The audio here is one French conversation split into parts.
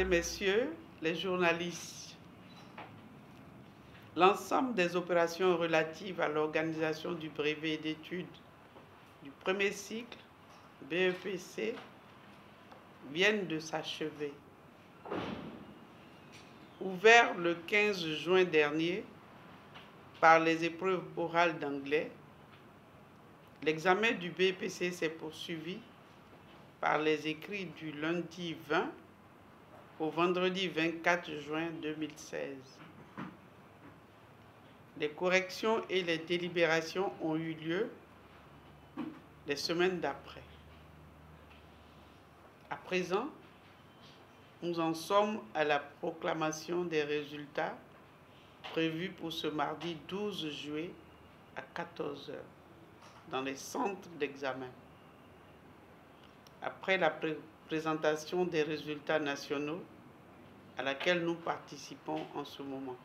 et messieurs les journalistes, l'ensemble des opérations relatives à l'organisation du brevet d'études du premier cycle BEPC viennent de s'achever. Ouvert le 15 juin dernier par les épreuves orales d'anglais, l'examen du BEPC s'est poursuivi par les écrits du lundi 20 au vendredi 24 juin 2016. Les corrections et les délibérations ont eu lieu les semaines d'après. À présent, nous en sommes à la proclamation des résultats prévus pour ce mardi 12 juillet à 14 h dans les centres d'examen. Après la présentation des résultats nationaux à laquelle nous participons en ce moment.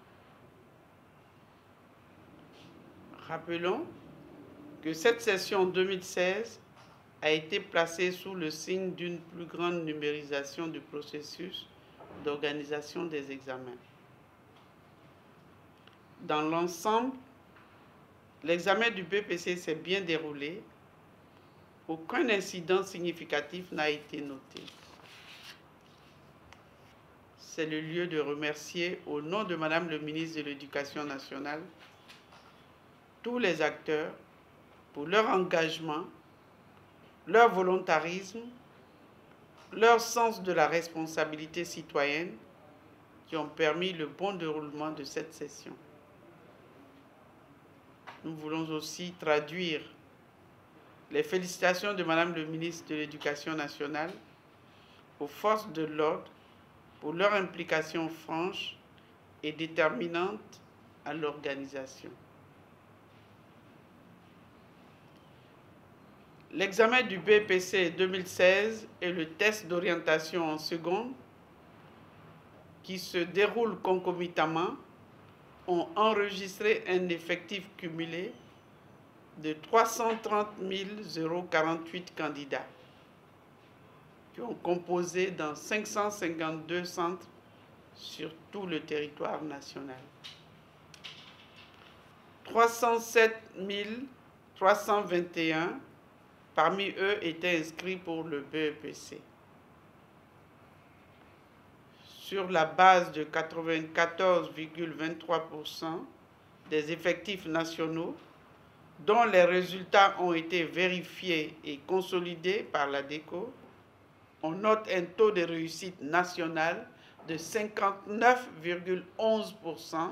Rappelons que cette session 2016 a été placée sous le signe d'une plus grande numérisation du processus d'organisation des examens. Dans l'ensemble, l'examen du BEPC s'est bien déroulé. Aucun incident significatif n'a été noté. C'est le lieu de remercier, au nom de Madame le ministre de l'Éducation nationale, tous les acteurs pour leur engagement, leur volontarisme, leur sens de la responsabilité citoyenne qui ont permis le bon déroulement de cette session. Nous voulons aussi traduire les félicitations de Madame le ministre de l'Éducation nationale aux forces de l'ordre pour leur implication franche et déterminante à l'organisation. L'examen du BEPC 2016 et le test d'orientation en seconde, qui se déroulent concomitamment, ont enregistré un effectif cumulé de 330 048 candidats qui ont composé dans 552 centres sur tout le territoire national. 307 321 parmi eux étaient inscrits pour le BEPC. Sur la base de 94,23% des effectifs nationaux, dont les résultats ont été vérifiés et consolidés par la DECO, on note un taux de réussite national de 59,11%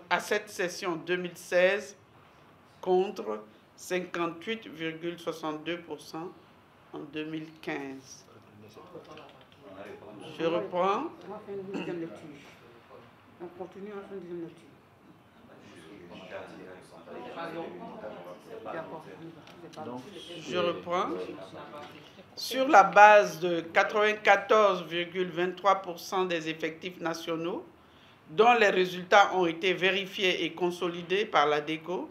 à cette session 2016 contre 58,62% en 2015. Je reprends. On va faire une deuxième lecture. On continue, on va faire une deuxième lecture. Je reprends. Sur la base de 94,23% des effectifs nationaux, dont les résultats ont été vérifiés et consolidés par la DECO,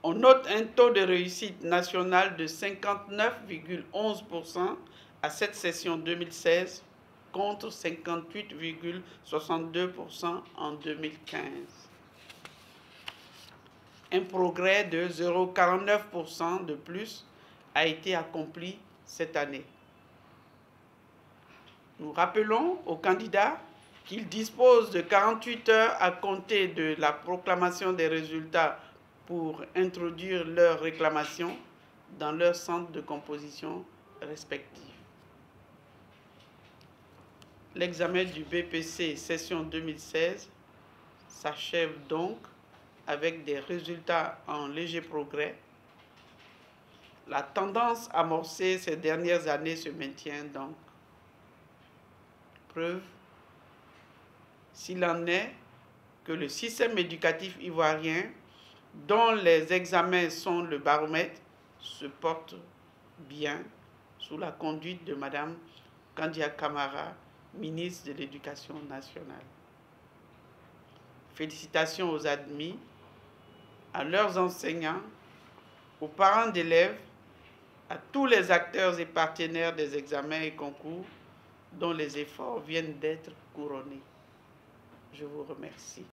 on note un taux de réussite national de 59,11% à cette session 2016 contre 58,62% en 2015. Un progrès de 0,49% de plus a été accompli cette année. Nous rappelons aux candidats qu'ils disposent de 48 heures à compter de la proclamation des résultats pour introduire leurs réclamations dans leur centre de composition respectif. L'examen du BEPC session 2016 s'achève donc avec des résultats en léger progrès. La tendance amorcée ces dernières années se maintient donc. Preuve, s'il en est, que le système éducatif ivoirien, dont les examens sont le baromètre, se porte bien sous la conduite de Mme Kandia Camara, ministre de l'Éducation nationale. Félicitations aux admis, à leurs enseignants, aux parents d'élèves, à tous les acteurs et partenaires des examens et concours dont les efforts viennent d'être couronnés. Je vous remercie.